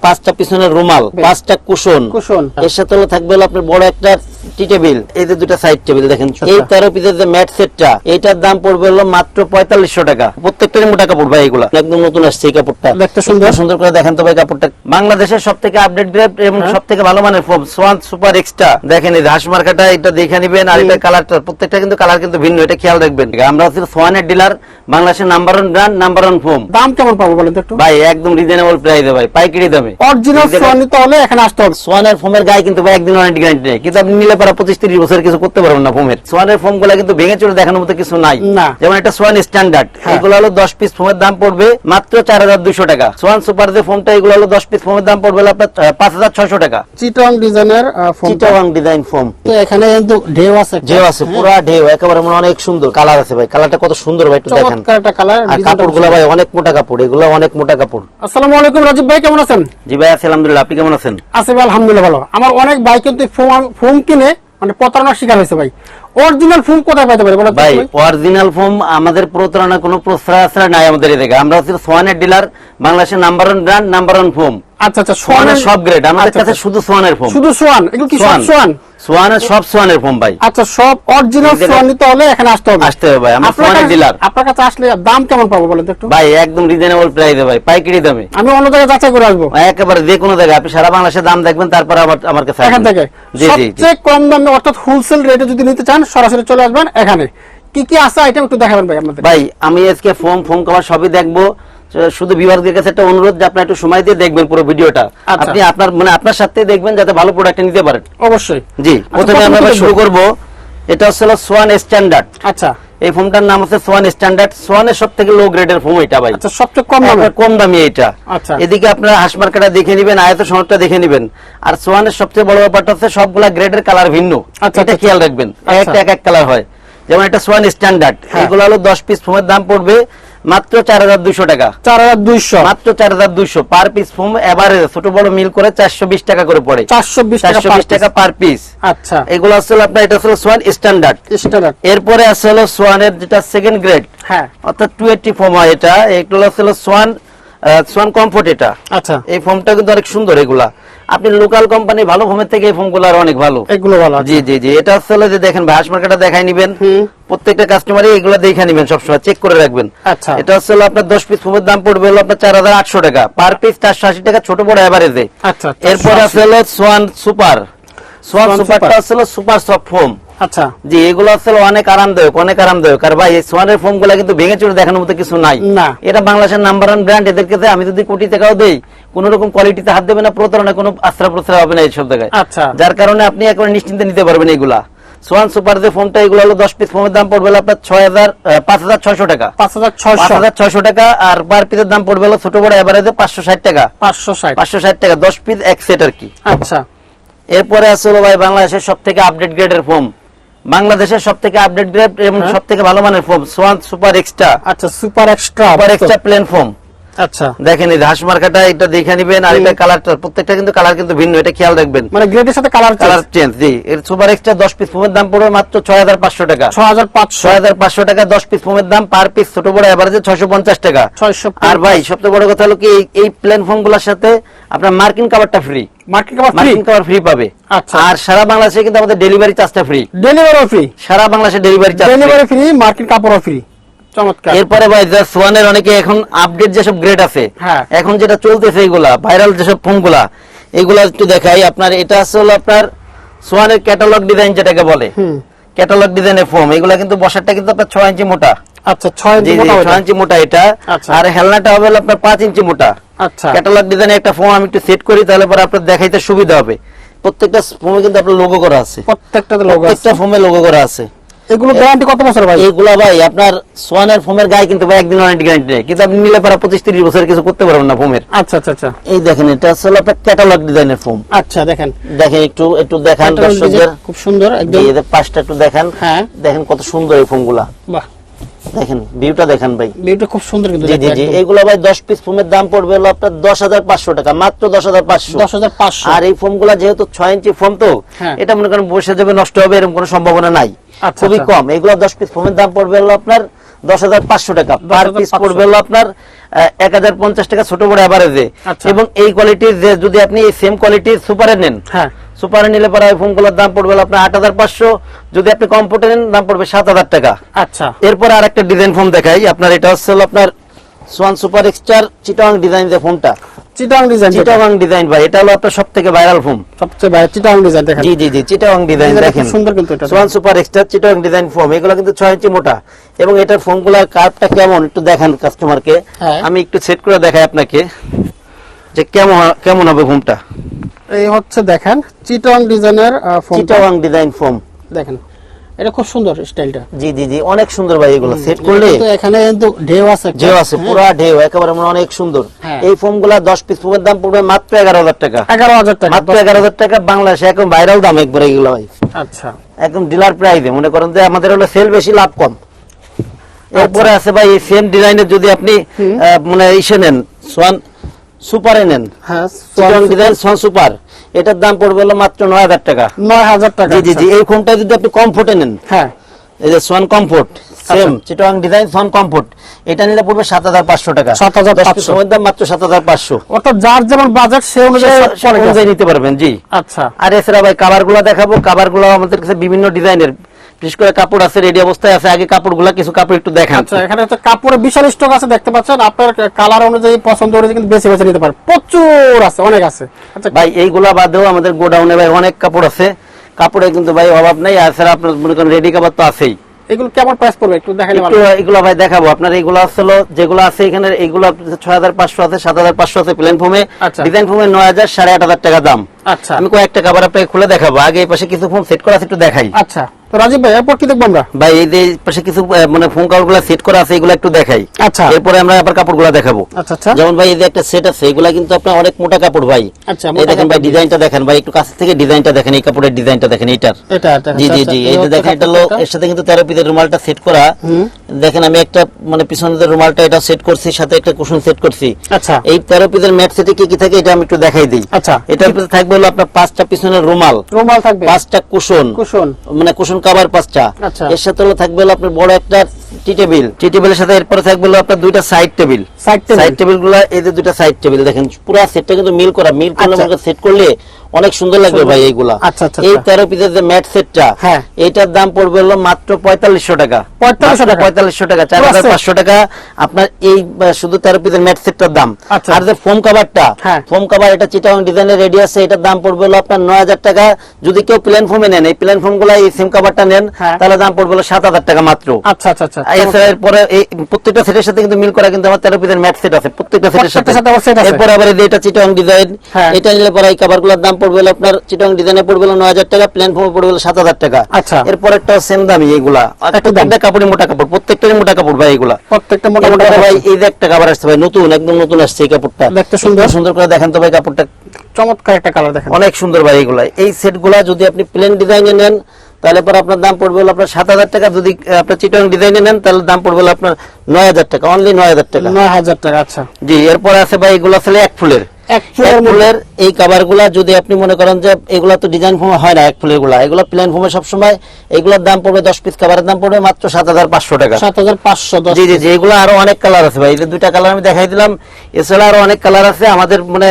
5টা পিছনের রুমাল, 5টা কুশন, এর সাথে হলো থাকবে হলো আপনার বড় একটা টি টেবিল, এই যে দুটো সাইড টেবিল দেখেন। এই 13 পিসের যে ম্যাট সেটটা, এটার দাম পড়বে হলো মাত্র 4500 টাকা। প্রত্যেকটারই মোটা কাপড় ভাই, এগুলা একদম নতুন আসছে। এই কাপড়টা দেখতে সুন্দর করে দেখেন তো ভাই। কাপড়টা বাংলাদেশের সবথেকে আপডেট গ্রেড এবং সবথেকে ভালো মানের ফোম, সোয়ান সুপার এক্সট্রা। দেখেন এই হাঁস মার্কাটা, এটা দেখে নিবেন। আর এটা কালারটা, প্রত্যেকটা কিন্তু কালার কিন্তু ভিন্ন, এটা খেয়াল রাখবেন। আমরা হচ্ছে সোয়ানের ডিলার, বাংলাদেশের নাম্বার 1 ব্র্যান্ড, নাম্বার 1 ফোম। দাম কেমন পাবো বলেন তো একটু ভাই? একদম রিজনেবল প্রাইসে ভাই, পাইকারি দামে। অরিজিনাল সোয়ান নিতে হলে এখানে আসতে হবে। সোয়ানের ফোমের গায়ে কিন্তু ভাই একদিন ওয়ারেন্টি গ্যারান্টি নেই, কিন্তু আপনি নিলে পরে 25-30 বছর কিছু করতে পারবেন না ফোমের। সোয়ানের ফোম গুলা কিন্তু ভেঙে চড়ে দেখানোর মতো কিছু নাই। যেমন একটা সোয়ান স্ট্যান্ডার্ড, এগুলো হলো 10 পিস ফোমের দাম পড়বে মাত্র 4200 টাকা। সোয়ান সুপার যে ফোমটা, এগুলো হলো 10 পিস ফোমের দাম পড়বে আপনার 5600 টাকা। চিটং ডিজাইনের ফোম, চিটং ডিজাইন ফোম। এখানে কিন্তু ঢেউ আছে, পুরো ঢেউ একেবারে, মানে অনেক সুন্দর কালার আছে ভাই। কালারটা কত সুন্দর ভাই, একটু দেখেন। আর কাপড়গুলো ভাই অনেক মোটা কাপড়, এগুলো অনেক মোটা কাপড়। আসসালামু আলাইকুম রাজীব ভাই, কেমন আছেন? জি ভাই আছি আলহামদুলিল্লাহ, আপনি কেমন আছেন? আছি ভাই আলহামদুলিল্লাহ ভালো। আমার অনেক ভাই কিন্তু ফোম কিনে মানে প্রতারণার শিকার হয়েছে ভাই। অরিজিনাল ফোম কোথায় পাইতে পারে বলেন ভাই? অরিজিনাল ফোম আমাদের প্রতারণা কোনো প্রশ্রয় নাই আমাদের এই জায়গায়। আমরা হচ্ছে সোয়ানের ডিলার, বাংলাদেশের নাম্বার 1 ব্র্যান্ড, নাম্বার 1 ফোম। আচ্ছা আচ্ছা, সোয়ানের সব গ্রেড আমাদের কাছে, শুধু সোয়ানের ফোম। শুধু সোয়ান? এগুলো কি সব সোয়ান? সোয়ানের সব সোয়ানের ফোম ভাই। আচ্ছা, সব অরিজিনাল সোয়ান নিতে হলে এখানে আসতে হবে ভাই। আমরা সোয়ানের ডিলার। আপনার কাছে আসলে দাম কেমন পাবো বলেন তো একটু ভাই? একদম রিজনেবল প্রাইসে ভাই, পাইকারি দামে। আমি অন্য জায়গায় যাচাই করে আসবো একেবারে, যে কোনো জায়গায় আপনি সারা বাংলাদেশে দাম দেখবেন, তারপর আবার আমার কাছে এখান থেকে সবচেয়ে কম দামে অর্থাৎ হোলসেল রেটে যদি নিতে চান সরাসরি চলে আসবেন এখানে। কি কি আছে আইটেম একটু দেখাবেন ভাই আমাদের? ভাই আমি আজকে ফোম কভার সবই দেখবো। শুধু ভিউয়ারদের কাছে একটা অনুরোধ যে আপনারা একটু সময় দিয়ে দেখবেন পুরো ভিডিওটা। আপনি আপনার সাথে দেখবেন যাতে ভালো প্রোডাক্ট নিতে পারেন। অবশ্যই। জি, প্রথমে আমরা শুরু করব। এটা হচ্ছে সোয়ান স্ট্যান্ডার্ড। আচ্ছা, এই ফোমটার নাম হচ্ছে সোয়ান স্ট্যান্ডার্ড। সোয়ানের সবথেকে লো গ্রেডের ফোম এটা ভাই। আচ্ছা, সবচেয়ে কম দামি এটা। আচ্ছা, এদিকে আপনারা হাঁস মার্কাটা দেখে নেবেন, আয়ত সনদটা দেখে নেবেন। আর সোয়ানের সবচেয়ে বড় ব্যাপারটা হচ্ছে সবগুলা গ্রেডের কালার ভিন্ন। এটা খেয়াল রাখবেন, একটা এক কালার হয়। যেমন এটা সোয়ান স্ট্যান্ডার্ড, এগুলো হলো 10 পিস ফোমের দাম পড়বে মাত্র 4200 টাকা। 4200, মাত্র 4200 পার পিস ফোম। এবারে ছোট বড় মিল করে 420 টাকা করে পড়ে। 420 টাকা পার পিস। আচ্ছা, এগুলো আসলে আপনার, এটা হলো সোয়ান স্ট্যান্ডার্ড। এরপরে আছে হলো সোয়ানের যেটা সেকেন্ড গ্রেড, অর্থাৎ 280 ফোম হয় এটা। এগুলো হলো সোয়ান কমফোর্ট এটা। আচ্ছা, এই ফোমটা কিন্তু অনেক সুন্দর। এগুলা আপনি লোকাল কোম্পানি ভালো ফোমের থেকে এই ফোমগুলো আর অনেক ভালো, এগুলো ভালো। জি জি জি, এটা হলো যে দেখেন হাঁস মার্কাটা দেখাই নিবেন, প্রত্যেকটা কাস্টমারই এগুলো দেখে নিবেন, সবসময় চেক করে রাখবেন। আচ্ছা, এটা হলো আপনার 10 পিস ফোমের দাম পড়বে হলো আপনার 4800 টাকা পার পিস, 480 টাকা ছোট বড় এভারেজে। আচ্ছা, এরপর আছে হলো সোয়ান সুপার। সোয়ান সুপারটা হলো সুপার সফট ফোম। আচ্ছা জি, এগুলো আসলে অনেক আরামদায়ক। আর ভাই এই সোয়ানের ফোম গুলা কিন্তু ভেঙে চড়ে দেখানোর মতো কিছু নাই। এটা বাংলাদেশের নাম্বার 1 ব্র্যান্ড। এদেরকে আমি যদি কোটি টাকাও দেই, কোন রকম কোয়ালিটিতে হাত দেবে না, প্রতারণা কোনো আশ্রা প্রশ্রয় হবে না এইসব জায়গায়। আচ্ছা, যার কারণে আপনি একবার নিশ্চিন্তে নিতে পারবেন এগুলা। সোয়ান সুপার যে ফোমটা, এগুলো হলো 10 পিস ফোমের দাম পড়বে আপনার 5600 টাকা। 5600 টাকা। আর পার পিসের দাম পড়বে ছোট বড় এভারেজে 560 টাকা। 560 টাকা 10 পিস এক সেট আর কি। আচ্ছা, এরপরে আসলে ভাই বাংলাদেশের সবথেকে আপডেট গ্রেডের ফোম, বাংলাদেশের সবথেকে আপডেট গ্রেড এবং সবথেকে ভালো মানের ফোম, সোয়ান সুপার এক্সট্রা। আচ্ছা, সুপার এক্সট্রা প্লেন ফোম। আচ্ছা, দেখেন এই হাঁস মার্কাটা, এটা দেখে নিবেন। আর এটা কালারটা, প্রত্যেকটা কিন্তু কালার কিন্তু ভিন্ন, এটা খেয়াল রাখবেন। মানে গ্রেডের সাথে কালার চেঞ্জ। জি, এর সুপার এক্সট্রা 10 পিস ফোমের দাম পড়বে মাত্র 6500 টাকা। 6500 টাকা 10 পিস ফোমের দাম, পার পিস ছোট বড় এভারেজে 650 টাকা। আর ভাই সবচেয়ে বড় কথা হলো কি, এই প্লেন ফোম গুলোর সাথে আপনার মার্কিন কভারটা ফ্রি। মার্কিন কভার ফ্রি পাবে। আচ্ছা, আর সারা বাংলাদেশে কিন্তু আমাদের ডেলিভারি চার্জটা ফ্রি। সারা বাংলাদেশে ডেলিভারি ফ্রি, মার্কিন কাপড়ও ফ্রি। এরপরে ভাই সোয়ানের অনেকে এখন আপডেট যেসব গ্রেড আছে, এখন যেটা চলতেছে, এগুলা ভাইরাল যেসব ফোম গুলা, এগুলা একটু দেখাই আপনার। এটা আসলে আপনার সোয়ানের ক্যাটালগ ডিজাইন যেটাকে বলে, ক্যাটালগ ডিজাইনের ফোম। এগুলা কিন্তু বসারটা কিন্তু আপনার 6 ইঞ্চি মোটা। আচ্ছা, 6 ইঞ্চি মোটা এটা। আর হেলনাটা হবে আপনার 5 ইঞ্চি মোটা। আচ্ছা, ক্যাটালগ ডিজাইনের একটা ফোম আমি একটু সেট করি, তাহলে পরে আপনার দেখাইতে সুবিধা হবে। প্রত্যেকটা ফোমে কিন্তু আপনার লোগো করা আছে, প্রত্যেকটা ফোমে লোগো করা আছে। এগুলো গ্যারান্টি কত বছর ভাই? এগুলো ভাই আপনার সোয়ানের ফোমের গায়ে কিন্তু ভাই একদিন ওয়ারেন্টি গ্যারান্টি নেই, কিন্তু আপনি নিলে পরে 25-30 বছর কিছু করতে পারবেন না ফোমের। আচ্ছা আচ্ছা আচ্ছা, এই দেখেন এটা আসলে আপনার ক্যাটালগ ডিজাইনের ফোম। আচ্ছা, দেখেন একটু দেখান দর্শকদের, খুব সুন্দর একদম। এই যে পাশটা একটু দেখান। হ্যাঁ, দেখেন কত সুন্দর এই ফোমগুলা। বাহ, দেখেন ভিউটা দেখেন ভাই, ভিউটা খুব সুন্দর কিন্তু। জি জি, এগুলো ভাই 10 পিস ফোমের দাম পড়বে হলো আপনার 10500 টাকা, মাত্র 10500। আর এই ফোমগুলা যেহেতু 6 ইঞ্চি ফোম, তো এটা মনে করেন বসে যাবে, নষ্ট হবে এরকম কোনো সম্ভাবনা নাই, খুবই কম। এগুলো 10 পিস ফোমের দাম পড়বে হলো আপনার 10,500 টাকা। পার পিস পড়বে হলো আপনার 1,050 টাকা ছোট বড় এভারেজে। এবং এই কোয়ালিটির যে যদি আপনি এই সেম কোয়ালিটির সুপারে নেন, হ্যাঁ সুপারে নিলে পরে ওই ফোমগুলোর দাম পড়বে আপনার 8,500, যদি আপনি কমফোর্টে নেন দাম পড়বে 7,000 টাকা। আচ্ছা, এরপর আরেকটা ডিজাইন ফোম দেখাই আপনার, এটা হচ্ছে আপনার সোয়ান সুপার এক্সটার চিটাং ডিজাইন যে ফোমটা, চিটাং ডিজাইন ভাই, এটা হলো আপনার সবথেকে ভাইরাল ফোম, সবচেয়ে ভাইরাল চিটাং ডিজাইন দেখেন। জি জি জি, চিটাং ডিজাইন দেখেন, সুন্দর কিন্তু এটা Schwann super এক্সটার Chittagong design foam, এগুলো কিন্তু 6 ইঞ্চি মোটা। এবং এটার ফোমগুলোর কার্ভটা কেমন একটু দেখান কাস্টমারকে, আমি একটু সেট করে দেখাই আপনাকে যে কেমন হবে ফোমটা। এই হচ্ছে দেখেন চিটাং ডিজাইনের ফোম, চিটাং ডিজাইন ফোম দেখেন, এটা খুব সুন্দর স্টাইলটা। জি জি জি, অনেক সুন্দর ভাই, এগুলো সেট করলে এখানে কিন্তু ঢেউ আছে, পুরো ঢেউ একেবারে অনেক সুন্দর। এই ফোমগুলা 10 পিস ফোমের দাম পড়বে মাত্র 11,000 টাকা। 11,000 টাকা, মাত্র 11,000 টাকা বাংলাদেশে একদম ভাইরাল দাম একবারে এগুলো ভাই। আচ্ছা, একদম ডিলার প্রাইসে, মনে করেন যে আমাদের হলো সেল বেশি লাভ কম। এরপরে আছে ভাই এই সেম ডিজাইনের যদি আপনি মানে ইসে নেন, সোয়ান সুপারে নেন, হ্যাঁ সোয়ান ডিজাইন সোয়ান সুপার, এটার দাম পড়বে হলো মাত্র 9,000 টাকা। 9,000 টাকা। জি জি জি, এই ফোনটা যদি আপনি কমফোর্টে নেন, হ্যাঁ এই যে Schwann comfort same Chittagong design Schwann comfort, এটা নিলে পড়বে 7,500 টাকা। 7,500 এর দাম মাত্র 7,500। অর্থাৎ যার যেমন বাজেট সে অনুযায়ী নিতে পারবেন। জি আচ্ছা, আর এছাড়া ভাই কাভারগুলো দেখাবো। কাভারগুলো আমাদের কাছে বিভিন্ন ডিজাইনের, বিশেষ করে কাপড় আছে, রেডি অবস্থায় আছে। আগে কাপড়গুলো কিছু কাপড় একটু দেখান। আচ্ছা, এখানে হচ্ছে কাপড়ের বিশাল স্টক আছে, দেখতে পাচ্ছেন। আপনার কালার অনুযায়ী পছন্দ অনুযায়ী কিন্তু বেছে বেছে নিতে পারেন, প্রচুর আছে, অনেক আছে। আচ্ছা ভাই, এইগুলা বাদেও আমাদের গোডাউনে ভাই অনেক কাপড় আছে, কাপড়ে কিন্তু ভাই অভাব নাই। আর স্যার আপনার মনে করেন রেডি কাপড় তো আছেই। এগুলো কেমন প্রাইস পড়বে একটু দেখাইলে ভালো। এগুলো ভাই দেখাবো আপনার, এগুলো আসলে যেগুলো আছে এখানে, এগুলো 6,500 আছে, 7,500 আছে প্লেন ফোমে, ডিজাইন ফোমে 9,000, 8,500 টাকা দাম। আচ্ছা, আমি কয়েকটা কাভার আপনাকে খুলে দেখাবো। আগে এই পাশে কিছু ফোম সেট করা আছে, একটু দেখাই। আচ্ছা, তো রাজীব ভাই এরপর কি দেখবো আমরা? ভাই এই যে পাশে কিছু মানে ফোম কাপড়গুলো সেট করা আছে, এগুলো একটু দেখাই। আচ্ছা, এরপরে আমরা আবার কাপড়গুলো দেখাবো। আচ্ছা আচ্ছা, যেমন ভাই এই যে একটা সেট আছে, এগুলো কিন্তু আপনার অনেক মোটা কাপড় ভাই। আচ্ছা, এই দেখেন ভাই ডিজাইনটা দেখেন ভাই, একটু কাছ থেকে ডিজাইনটা দেখেন, এই কাপড়ের ডিজাইনটা দেখেন, এইটার। জি জি জি, এই যে দেখেন, এটা হলো এর সাথে কিন্তু 13 পিসের রুমালটা সেট করা। দেখেন আমি একটা মানে পিছনের রুমালটা এটা সেট করছি, সাথে একটা কুশন সেট করছি। আচ্ছা, এই 13 পিসের ম্যাট সেটে কি কি থাকে এটা আমি একটু দেখাই দিই। আচ্ছা, এটার ভিতরে থাকবে হলো আপনার 5টা পিছনের রুমাল থাকবে, 5টা কুশন মানে কুশন কভার 5টা। আচ্ছা, এর সাথে হলো থাকবে হলো আপনার বড় একটা টি টেবিলের সাথে এরপরে থাকবে হলো আপনার 2টা সাইড টেবিল গুলা, এই যে 2টা সাইড টেবিল দেখেন, পুরো সেটটা কিন্তু মিল করলে সেট করলে অনেক সুন্দর লাগবে ভাই এইগুলা। এই 13 পিসের যে ম্যাট সেটটা, এইটার দাম পড়বে হলো মাত্র 4,500 টাকা। 4,500 টাকা, 4,500 টাকা আপনার এই শুধু 13 পিসের ম্যাট সেটটার দাম। আর যে ফোম কভারটা, ফোম কভার এটা চিটাং ডিজাইনের রেডি আছে, এটার দাম পড়বে হলো আপনার 9,000 টাকা। যদি কেউ প্লেন ফোমে নেন, এই প্লেন ফোম গুলা এই সেম কভারটা নেন, তাহলে দাম পড়বে হলো 7,000 টাকা মাত্র। আচ্ছা আচ্ছা আচ্ছা, এরপরে এই প্রত্যেকটা সেটের সাথে কিন্তু মিল করা কিন্তু আমার 13 পিসের ম্যাট সেট আছে প্রত্যেকটা সেটের সাথে। এরপর আবার এই যে এটা চিটাং ডিজাইন, এটা নিলে পরে এই কভারগুলোর দাম পড়বে হলো আপনার চিটাং ডিজাইনে পড়বে হলো 9,000 টাকা, প্লেন ফোমে পড়বে হলো 7,000 টাকা। আচ্ছা, এরপর একটা সেম দামি এইগুলা, প্রত্যেকটা কাপড়ই মোটা কাপড়, প্রত্যেকটারই মোটা কাপড় ভাই এগুলা, প্রত্যেকটা মোটা মোটা ভাই। এই যে একটা কাভার আসছে ভাই, নতুন একদম নতুন আসছে এই কাপড়টা, দেখতে সুন্দর সুন্দর করে দেখেন তো ভাই, কাপড়টা চমৎকার একটা কালার দেখেন, অনেক সুন্দর ভাই এগুলা। এই সেটগুলা যদি আপনি প্লেন ডিজাইনে নেন তাহলে পর আপনার দাম পড়বে হলো আপনার 7,000 টাকা। যদি আপনার চিটাং ডিজাইনে নেন তাহলে দাম পড়বে হলো আপনার 9,000 টাকা, অনলি 9,000 টাকা। 9,000 টাকা। আচ্ছা জি, এরপর আছে ভাই এগুলো আসলে এক ফুলের এই কভারগুলা যদি আপনি মনে করেন যে এগুলা তো ডিজাইন ফোমে হয় না, এক ফুলের গুলা, এগুলো প্লেন ফোমে সবসময়। এগুলোর দাম পড়বে 10 পিস কভারের দাম পড়বে মাত্র 7,500 টাকা। 7,500। জি জি জি, এগুলো আরো অনেক কালার আছে ভাই, এই যে 2টা কালার আমি দেখাই দিলাম, এছাড়া আরো অনেক কালার আছে। আমাদের মানে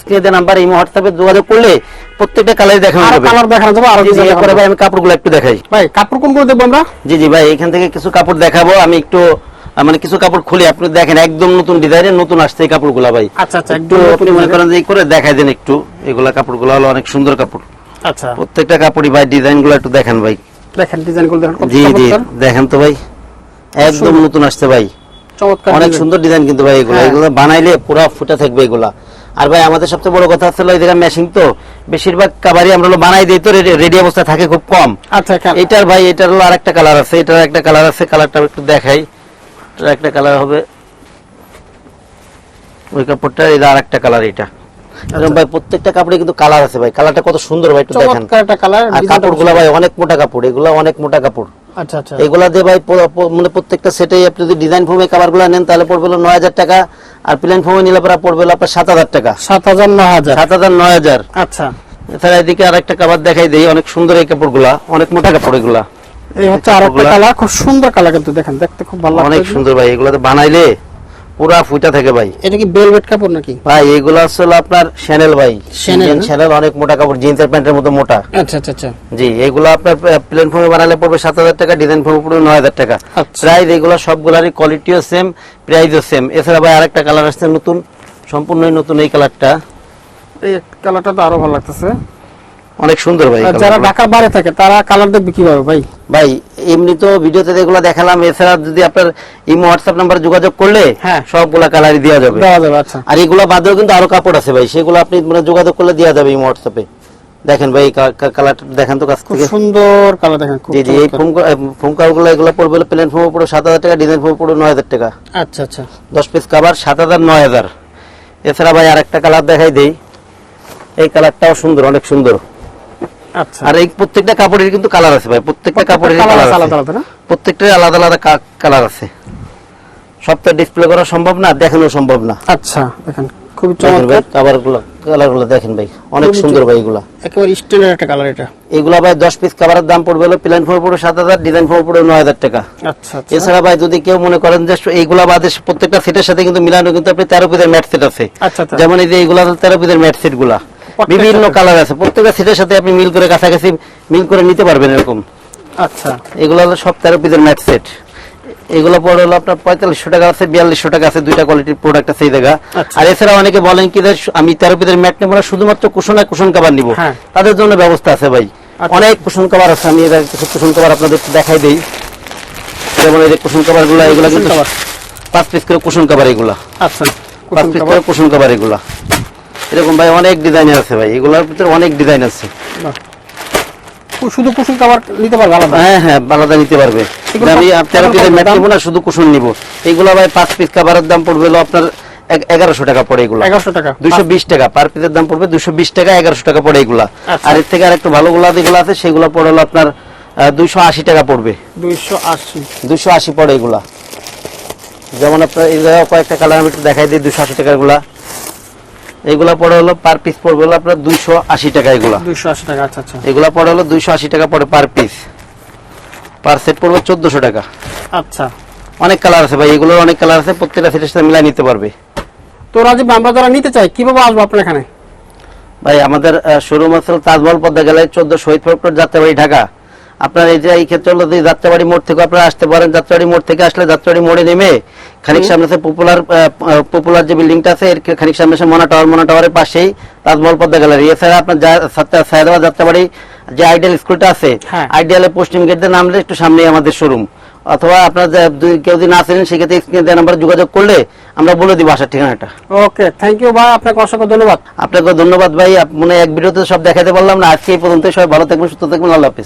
স্ক্রিনে দেওয়া নাম্বার এই হোয়াটসঅ্যাপে যোগাযোগ করলে প্রত্যেকটা কালার দেখানো যাবে। কালার দেখানো যাবে আরো কিছু। এরপরে ভাই আমি কাপড়গুলো একটু দেখাই। ভাই কাপড় কোনগুলো দেখব আমরা? জি জি ভাই, এখান থেকে কিছু কাপড় দেখাবো আমি একটু, মানে কিছু কাপড় খুলে আপনি দেখেন, একদম নতুন ডিজাইনের নতুন আসছে এই কাপড়গুলা ভাই। আচ্ছা আচ্ছা, একটু আপনি মনে করেন যে করে দেখাই দেন একটু, এগুলা কাপড়গুলো হলো অনেক সুন্দর কাপড়। আচ্ছা, প্রত্যেকটা কাপড়ই ভাই ডিজাইনগুলো একটু দেখেন ভাই, দেখেন ডিজাইনগুলো দেখেন। জি জি দেখেন তো ভাই, একদম নতুন আসছে ভাই, চমৎকার অনেক সুন্দর ডিজাইন কিন্তু ভাই এগুলো। এগুলো বানাইলে পুরো ফুটে থাকবে এগুলা। আর ভাই আমাদের সবচেয়ে বড় কথা হচ্ছে এই জায়গা মেশিং, তো বেশিরভাগ কাভারই আমরা বানাই দিই, তো রেডি অবস্থা থাকে খুব কম। আচ্ছা, এটার ভাই এটার হলো আরেকটা কালার আছে, এটার একটা কালার আছে, কালারটা একটু দেখাই। একটা কালার হবে ওই কাপড়টা, এটা আরেকটা কালার এটা। ভাই প্রত্যেকটা কাপড়ে কিন্তু কালার আছে ভাই, কালারটা কত সুন্দর ভাই, একটু দেখেন। আর কাপড়গুলো ভাই অনেক মোটা কাপড়, এগুলো অনেক মোটা কাপড়। আচ্ছা আচ্ছা, এগুলা দিয়ে ভাই মানে প্রত্যেকটা সেটে আপনি যদি ডিজাইন ফোমে কাভারগুলো নেন তাহলে পড়বে হলো 9,000 টাকা, আর প্লেন ফোমে নিলে পরে পড়বে হলো আপনার 7,000 টাকা। 7,000 9,000। 7,000 9,000। আচ্ছা, এছাড়া এদিকে আরেকটা কাভার দেখাই দেই, অনেক সুন্দর এই কাপড়গুলা, অনেক মোটা কাপড় এগুলা। এই হচ্ছে আরেকটা কালার, খুব সুন্দর কালার, কিন্তু দেখেন দেখতে খুব ভালো লাগে, অনেক সুন্দর ভাই। এগুলো তো বানাইলে পুরা ফুটা থাকে ভাই। এটা কি ভেলভেট কাপড় নাকি ভাই? এগুলো আসলে আপনার শ্যানেল ভাই, শ্যানেল অনেক মোটা কাপড়, জিন্সের প্যান্টের মতো মোটা। আচ্ছা আচ্ছা আচ্ছা। জি, এগুলো আপনার প্লেন ফর্মে বানালে পড়বে 7000 টাকা, ডিজাইন ফর্মে পড়বে 9000 টাকা। প্রাইস এগুলো সবগুলারই কোয়ালিটিও সেম, প্রাইসও সেম। এছাড়া ভাই আরেকটা কালার আসছে নতুন, সম্পূর্ণই নতুন এই কালারটা। এই কালারটা তো আরো ভালো লাগতেছে, অনেক সুন্দর ভাই। যারা ঢাকার বাইরে থাকে তারা কালার দেখবে কিভাবে ভাই? ভাই এমনি তো ভিডিওতে যেগুলো দেখালাম, এছাড়া যদি আপনার ইমো হোয়াটসঅ্যাপ নাম্বারে যোগাযোগ করলে সবগুলা কালারই দেওয়া যাবে। আচ্ছা। আর এগুলো বাদেও কিন্তু আরো কাপড় আছে ভাই, সেগুলো আপনি মানে যোগাযোগ করলে দেওয়া যাবে ইমো হোয়াটসঅ্যাপে। দেখেন ভাই কালারটা দেখেন তো কাছ থেকে, সুন্দর কালার দেখেন। জি জি, এই ফোম কাভারগুলো এগুলো পড়বে প্লেন ফোম পড়বে 7000 টাকা, ডিজাইন ফোম পড়বে 9000 টাকা। আচ্ছা আচ্ছা। 10 পিস কভার 7000 9000। এছাড়া ভাই আরেকটা কালার দেখাই দেই, এই কালারটাও সুন্দর, অনেক সুন্দর। আচ্ছা। আর এই প্রত্যেকটা কাপড়ের কিন্তু কালার আছে ভাই, প্রত্যেকটা কাপড়ের কালার আলাদা আলাদা, প্রত্যেকটার আলাদা আলাদা কালার আছে। সবটা ডিসপ্লে করা সম্ভব না, দেখানো সম্ভব না। আচ্ছা দেখেন খুবই চমৎকার কালারগুলো দেখেন ভাই, অনেক সুন্দর ভাই। এগুলা একেবারে স্টাইলের একটা কালার এটা। এগুলা ভাই 10 পিস কভারের দাম পড়বে হলো প্লেন ফোম পড়বে 7000, ডিজাইন ফোম পড়বে 9000 টাকা। আচ্ছা। এছাড়া ভাই যদি কেউ মনে করেন যে এইগুলা বাদে প্রত্যেকটা সেটের সাথে কিন্তু মিলানো কিন্তু আপনি 13 পিসের ম্যাট সেট আছে। যেমন এই যে এইগুলা 13 পিসের ম্যাট সেট গুলা বিভিন্ন কালার আছে, প্রত্যেকটা সেটের সাথে আপনি মিল করে কাছাকাছি মিল করে নিতে পারবেন এরকম। আচ্ছা। এগুলো হলো সব 13 পিসের ম্যাট সেট। এগুলো পড়ে হলো আপনার 4500 টাকা আছে, 4200 টাকা আছে, দুইটা কোয়ালিটির প্রোডাক্ট আছে এই জায়গা। আর এছাড়া অনেকে বলেন কি যে আমি 13 পিসের ম্যাট নেবো না, শুধুমাত্র কুশন আর কুশন কভার নিব, তাদের জন্য ব্যবস্থা আছে ভাই। অনেক কুশন কভার আছে, আমি এর কিছু কুশন কভার আপনাদের দেখাই দেই। যেমন এই যে কুশন কভার গুলা, এগুলা কিন্তু 5 পিস করে কুশন কভার এগুলা। আচ্ছা, 5 পিস করে কুশন কভার এগুলা। এরকম ভাই অনেক ডিজাইনের আছে ভাই, এগুলোর ভিতরে অনেক ডিজাইন আছে। শুধু কুশন কভার নিতে পারবে আলাদা? হ্যাঁ হ্যাঁ, আলাদা নিতে পারবে। আমি 13 পিসের ম্যাট নিব না, শুধু কুশন নিব। এইগুলা ভাই 5 পিস কভারের দাম পড়বে হলো আপনার 1100 টাকা পড়ে এগুলা। 1100 টাকা, 220 টাকা পার পিসের দাম পড়বে, 220 টাকা, 1100 টাকা পড়ে এগুলা। আর এর থেকে আরেকটু ভালো গুলা যেগুলো আছে সেগুলো পড়ে হলো আপনার 280 টাকা পড়বে। 280 পড়ে এগুলা। যেমন আপনার এই জায়গায় কয়েকটা কালার আমি একটু দেখাই দিই, 280 টাকার গুলা। এগুলা পড়ে হলো পার পিস পড়বে হলো আপনার 280 টাকা। এগুলা 280 টাকা। আচ্ছা আচ্ছা। এগুলা পড়ে হলো 280 টাকা পড়ে পার পিস, পার সেট পড়বে 1400 টাকা। আচ্ছা। অনেক কালার আছে ভাই, এগুলোর অনেক কালার আছে, প্রত্যেকটা সেটের সাথে মিলাই নিতে পারবে। তো রাজীব, আমরা যারা নিতে চাই কিভাবে আসবো আপনার এখানে? ভাই আমাদের শোরুম আছে তাজমহল পদ্মা গ্যালারি 14 শহীদ ফরক্টর, যাত্রাবাড়ি, ঢাকা। আপনার এই যে এই ক্ষেত্রে হলো যাত্রাবাড়ি মোড় থেকে আপনারা আসতে পারেন। যাত্রাবাড়ি মোড় থেকে আসলে যাত্রাবাড়ি মোড়ে নেমে খানিক সামনে আছে পপুলার যে বিল্ডিংটা আছে, এর খানিক সামনে আছে মোনা টাওয়ারের পাশেই তাজমহল পদ্মা গ্যালারি। এছাড়া আপনার সায়দাবাদ যাত্রাবাড়ি যে আইডিয়াল স্কুলটা আছে, আইডিয়ালে পশ্চিম গেট দিয়ে নামলে একটু সামনেই আমাদের শোরুম। অথবা আপনার কেউ যদি না চেনেন সেক্ষেত্রে স্ক্রিনে দেওয়া নাম্বারে যোগাযোগ করলে আমরা বলে দিব আসার ঠিকানাটা। ওকে, থ্যাংক ইউ ভাই, আপনাকে অসংখ্য ধন্যবাদ। আপনাকে ধন্যবাদ ভাই। মনে এক ভিডিওতে সব দেখাতে পারলাম না, আজকে এই পর্যন্ত। সবাই ভালো থাকবেন, সুস্থ থাকবেন, আল্লাহ হাফেজ।